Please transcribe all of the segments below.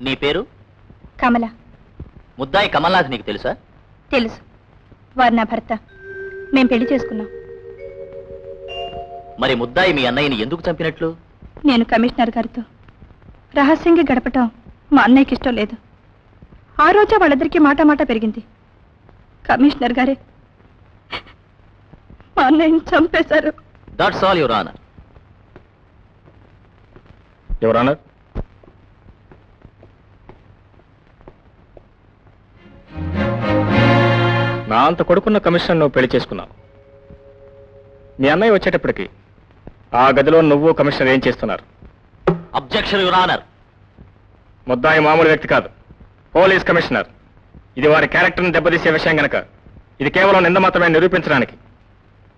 నీ పేరు? కమల. ముద్దాయి కమల్నాథ్ నీకు తెలుసా? తెలుసు. వారు నా భర్త. మేం పెళ్లి చేసుకున్నాం. మరి ముద్దాయి మీ అన్నయ్యని ఎందుకు చంపినట్లు? నేను కమిషనర్ గారితో రహస్యంగా గడపటం మా అన్నయ్యకి ఇష్టం లేదు. ఆ రోజే వాళ్ళిద్దరికీ మాట పెరిగింది. కమిషనర్ గారే మా అన్నయ్యని చంపేశారు. That's all your honour. Your honour, నా అంత కొడుకున్న కమిషనర్ నువ్వు పెళ్లి చేసుకున్నావు. మీ అన్నయ్య వచ్చేటప్పటికి ఆ గదిలో నువ్వు కమిషనర్ ఏం చేస్తున్నారు? Objection your honour. ముద్దాయి మామూలు వ్యక్తి కాదు, పోలీస్ కమిషనర్. ఇది వారి క్యారెక్టర్ని దెబ్బతీసే విషయం గనక ఇది కేవలం నింద మాత్రమే నిరూపించడానికి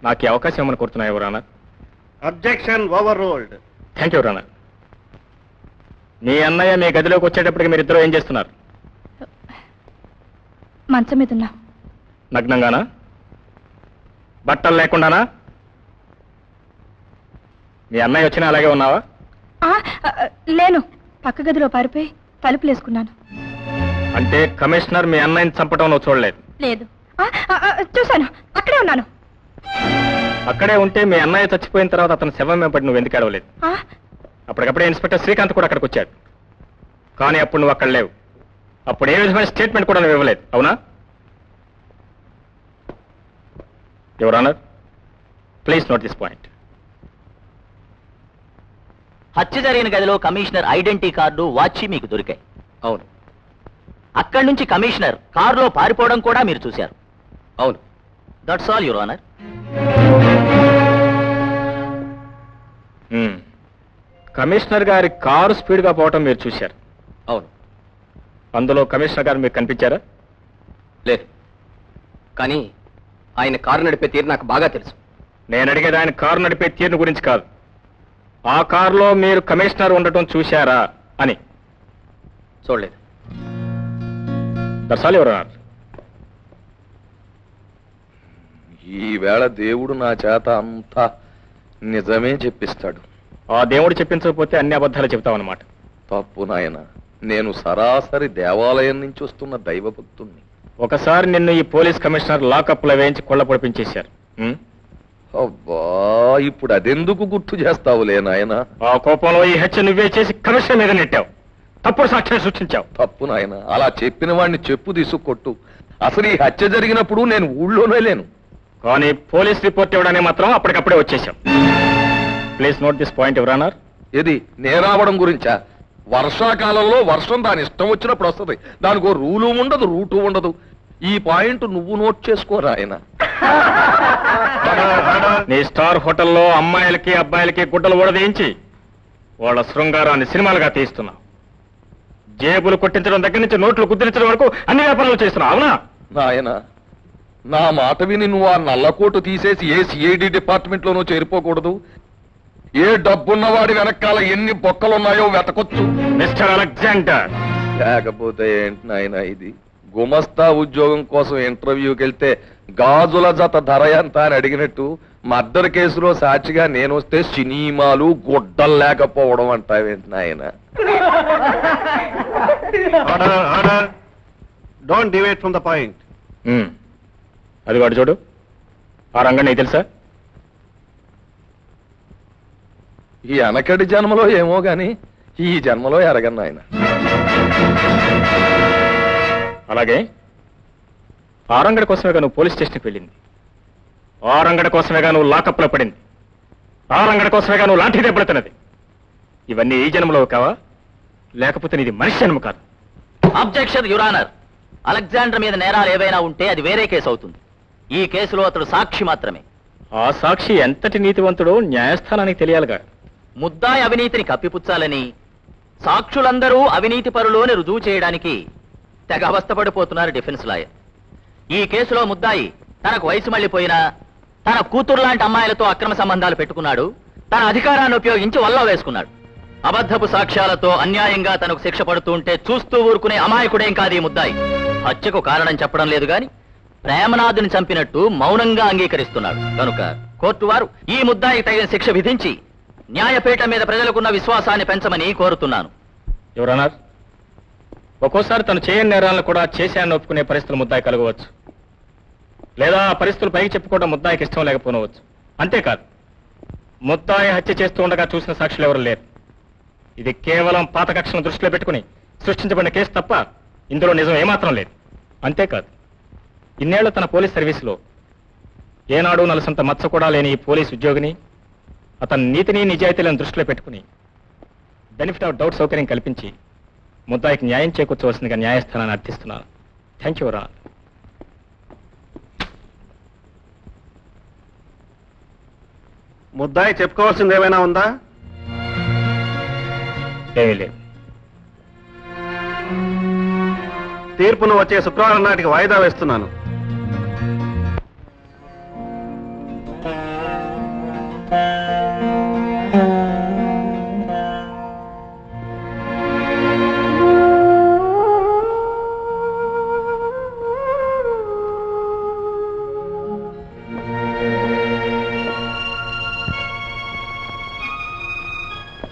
నాకు ఈ అవకాశం ఏమని కోరుతున్నాయి your honour. Objection overruled. Thank you your honour. మీ అన్నయ్య మీ గదిలోకి వచ్చేటప్పటికి మీరిద్దరూ ఏం చేస్తున్నారు? మంచం మీద ఉన్నా. నగ్నంగానా? బట్టలు లేకుండానా? మీ అన్నయ్య వచ్చినా అలాగే ఉన్నావా? లేను. పక్క గదిలో పారిపోయి తలుపులేసుకున్నాను. అంటే కమిషనర్ మీ అన్నయ్యని చంపడం నువ్వు చూడలేదు? లేదు. చూశాను. అక్కడే ఉన్నాను. అక్కడే ఉంటే మీ అన్నయ్య చచ్చిపోయిన తర్వాత అతను శవం వెంబడి నువ్వు ఎందుకు అడవలేదు? అప్పటికప్పుడే ఇన్స్పెక్టర్ శ్రీకాంత్ కూడా అక్కడికి వచ్చాడు. కానీ అప్పుడు నువ్వు అక్కడ లేవు. అప్పుడు ఏ విధమైన స్టేట్మెంట్ కూడా నువ్వు ఇవ్వలేదు, అవునా? Your honour, please note this point. హత్య జరిగిన గదిలో కమిషనర్ ఐడెంటిటీ కార్డు, వాచి మీకు దొరికాయి. అవును. అక్కడి నుంచి కమిషనర్ కారులో పారిపోవడం కూడా మీరు చూశారు. అవును. That's all your honour. Commissioner గారి కారు స్పీడ్ గా పోవటం మీరు చూశారు. అవును. అందులో కమిషనర్ గారు మీకు కనిపించారా? లేదు. కానీ ఆయన కారు నడిపే తీరు నాకు బాగా తెలుసు. నేను అడిగేది ఆయన కారు నడిపే తీరును గురించి కాదు, ఆ కారులో మీరు కమిషనర్ ఉండటం చూశారా అని. చూడలేదు. That's all your honour. ఈవేళ దేవుడు నా చేత అంతా నిజమే చెప్పిస్తాడు. ఆ దేవుడు చెప్పించకపోతే అన్ని అబద్ధాలు చెప్తావన్నమాట. తప్పు నాయన, నేను సరాసరి దేవాలయం నుంచి వస్తున్న దైవభక్తుణ్ణి. ఒకసారి నిన్ను ఈ పోలీస్ కమిషనర్ లాకప్ లో వేయించి కొళ్ల పొడిపించేశారు. అబ్బా, ఇప్పుడు అదెందుకు గుర్తు చేస్తావులే నాయన? ఆ కోపంలో ఈ హత్య నువ్వే చేసి కమిషనర్ మీద నెట్టావు. తప్పుడు సాక్ష్యం సృష్టించావు. తప్పు నాయన, అలా చెప్పిన వాడిని చెప్పు తీసుకొట్టు. అసలు ఈ హత్య జరిగినప్పుడు నేను ఊళ్ళోనే లేను. కానీ పోలీస్ రిపోర్ట్ ఇవ్వడానికి మాత్రం అప్పటికప్పుడే వచ్చేశాం. Please note this point your honour. ఇది నేరావడం గురించా? వర్షాకాలంలో వర్షం దాని ఇష్టం వచ్చినప్పుడు వస్తుంది. దానికి రూలు ఉండదు, రూటు ఉండదు. ఈ పాయింట్ నువ్వు నోట్ చేసుకోరా ఆయన. నీ స్టార్ హోటల్లో అమ్మాయిలకి అబ్బాయిలకి గుడ్డలు ఊడదీయించి వాళ్ళ శృంగారాన్ని సినిమాలుగా తీస్తున్నావు. జేబులు కొట్టించడం దగ్గర నుంచి నోట్లు గుద్దించడం వరకు అన్ని వ్యాపారాలు చేస్తున్నావు, అవునా? నాయన, నా మాట విని నువ్వు ఆ నల్లకోటు తీసేసి ఏ సిఐడి డిపార్ట్మెంట్ లోనూ చేరిపోకూడదు. ఏ డబ్బున్నవాడి వెనకాల ఎన్ని బొక్కలున్నాయో వెతకొచ్చు. మిస్టర్ అలెగ్జాండర్, లేకపోతే ఏంటి నాయన ఇది? గుమస్తా ఉద్యోగం కోసం ఇంటర్వ్యూకి వెళ్తే గాజుల జత ధర ఎంత అని అడిగినట్టు మర్డర్ కేసులో సాక్షిగా నేను వస్తే సినిమాలు గుడ్డలు లేకపోవడం అంటావేంటి నాయన? Don't divide from the point. అది వాడు చూడు, ఆ రంగం నీకు తెలుసా? ఈ వెనకటి జన్మలో ఏమో గాని ఈ జన్మలో ఎరగను ఆయన. అలాగే ఆరంగడి కోసమేగా నువ్వు పోలీస్ స్టేషన్కి వెళ్ళింది, ఆరంగడి కోసమేగా నువ్వు లాకప్లో పడింది, ఆరంగడి కోసమేగా నువ్వు లాంటి దెబ్బలుతున్నది. ఇవన్నీ ఈ జన్మలో కావా, లేకపోతే నీది మనిషి జన్మ కాదు? Objection your honour. అలెగ్జాండర్ మీద నేరాలు ఏవైనా ఉంటే అది వేరే కేసు అవుతుంది. ఈ కేసులో అతడు సాక్షి మాత్రమే. ఆ సాక్షి ఎంతటి నీతివంతుడో న్యాయస్థానానికి తెలియాలిగా. ముద్దాయి అవినీతిని కప్పిపుచ్చాలని సాక్షులందరూ అవినీతి పరులోని రుజువు చేయడానికి తెగ అవస్థపడిపోతున్నారు డిఫెన్స్ లాయర్. ఈ కేసులో ముద్దాయి తనకు వయసు మళ్లిపోయినా తన కూతురు లాంటి అమ్మాయిలతో అక్రమ సంబంధాలు పెట్టుకున్నాడు. తన అధికారాన్ని ఉపయోగించి వల్ల వేసుకున్నాడు. అబద్ధపు సాక్ష్యాలతో అన్యాయంగా తనకు శిక్ష పడుతుంటే చూస్తూ ఊరుకునే అమాయకుడేం కాదు ఈ ముద్దాయి. హత్యకు కారణం చెప్పడం లేదు గాని ప్రేమనాథుని చంపినట్టు మౌనంగా అంగీకరిస్తున్నాడు. కనుక కోర్టు వారు ఈ ముద్దాయికి తగిన శిక్ష విధించి న్యాయపీఠం మీద ప్రజలకున్న విశ్వాసాన్ని పెంచమని కోరుతున్నాను. యువర్ ఆనర్, ఒక్కోసారి తను చేయని నేరాలను కూడా చేశాన్ని ఒప్పుకునే పరిస్థితులు ముద్దాయి కలగవచ్చు, లేదా ఆ పరిస్థితులు పైకి చెప్పుకోవడం ముద్దాయికి ఇష్టం లేకపోనవచ్చు. అంతేకాదు, ముద్దాయి హత్య చేస్తూ ఉండగా చూసిన సాక్షులు ఎవరు లేరు. ఇది కేవలం పాత కక్షను దృష్టిలో పెట్టుకుని సృష్టించబడిన కేసు తప్ప ఇందులో నిజం ఏమాత్రం లేదు. అంతేకాదు, ఇన్నేళ్ల తన పోలీస్ సర్వీసులో ఏనాడు నలసంత మచ్చ కూడా లేని ఈ పోలీస్ ఉద్యోగిని అతని నీతిని నిజాయితీలను దృష్టిలో పెట్టుకుని బెనిఫిట్ ఆఫ్ డౌట్ సౌకర్యం కల్పించి ముద్దాయికి న్యాయం చేకూర్చవలసిందిగా న్యాయస్థానాన్ని అర్థిస్తున్నాను. థ్యాంక్ యూ రా. ముద్దాయి చెప్పుకోవాల్సింది ఏమైనా ఉందా? ఏమీ లేదు. తీర్పును వచ్చే శుక్రవారం నాటికి వాయిదా వేస్తున్నాను.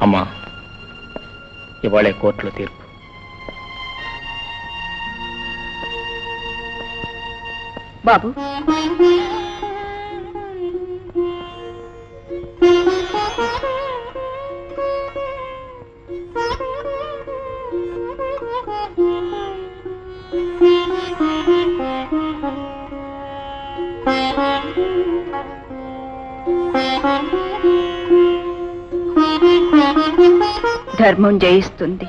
అమ్మా, ఇవాళే కోర్టులో తీర్పు. బాబు, ధర్మం జయిస్తుంది.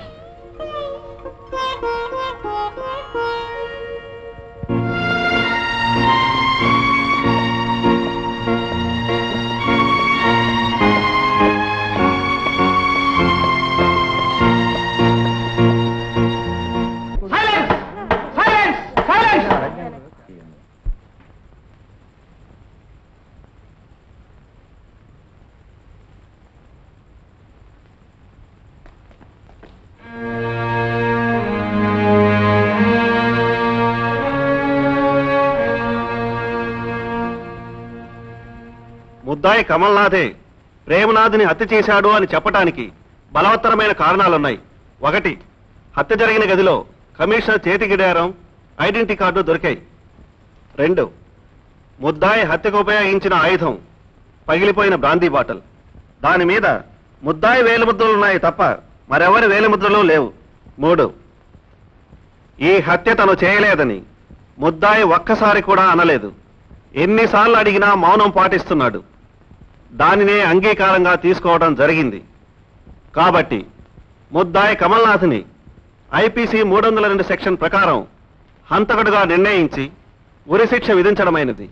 ముద్దాయి కమల్నాథే ప్రేమనాథ్ని హత్య చేశాడు అని చెప్పటానికి బలవత్తరమైన కారణాలున్నాయి. 1, హత్య జరిగిన గదిలో కమిషనర్ చేతి గడియారం, ఐడెంటిటీ కార్డు దొరికాయి. 2, ముద్దాయి హత్యకు ఉపయోగించిన ఆయుధం పగిలిపోయిన బ్రాందీ బాటిల్. దాని మీద ముద్దాయి వేలిముద్రలున్నాయి తప్ప మరెవరి వేలిముద్రలు లేవు. 3, ఈ హత్య తను చేయలేదని ముద్దాయి ఒక్కసారి కూడా అనలేదు. ఎన్నిసార్లు అడిగినా మౌనం పాటిస్తున్నాడు. దానినే అంగీకారంగా తీసుకోవడం జరిగింది. కాబట్టి ముద్దాయి కమల్నాథ్ని ఐపీసీ 302 సెక్షన్ ప్రకారం హంతకుడుగా నిర్ణయించి ఉరిశిక్ష విధించడమైనది.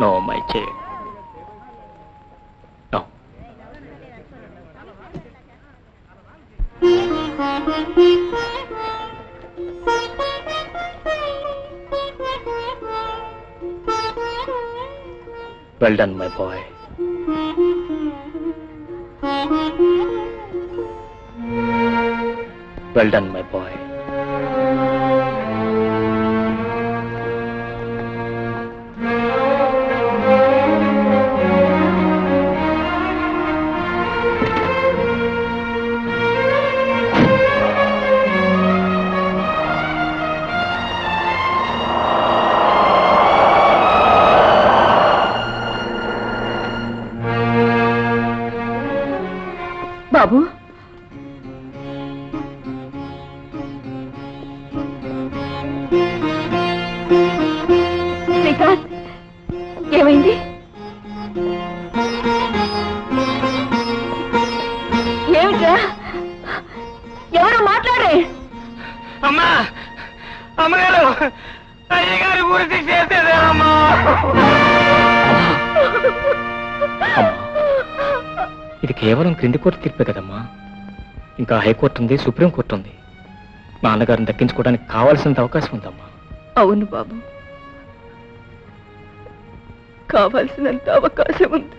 No, my chair. No. Well done, my boy. Well done, my boy. బాబు, శ్రీకాంత్, ఏమైంది? ఏమిట్రా? ఎవరో మాట్లాడే? అమ్మా, అమ్మగారు, అయ్యగారి గురించి చేసేదేనమ్మా. ఇది కేవలం క్రింది కోర్టు తీర్పే కదమ్మా. ఇంకా హైకోర్టు ఉంది, సుప్రీంకోర్టు ఉంది. నాన్నగారిని దక్కించుకోవడానికి కావాల్సినంత అవకాశం ఉందమ్మా. అవును బాబు, కావాల్సినంత అవకాశం ఉంది.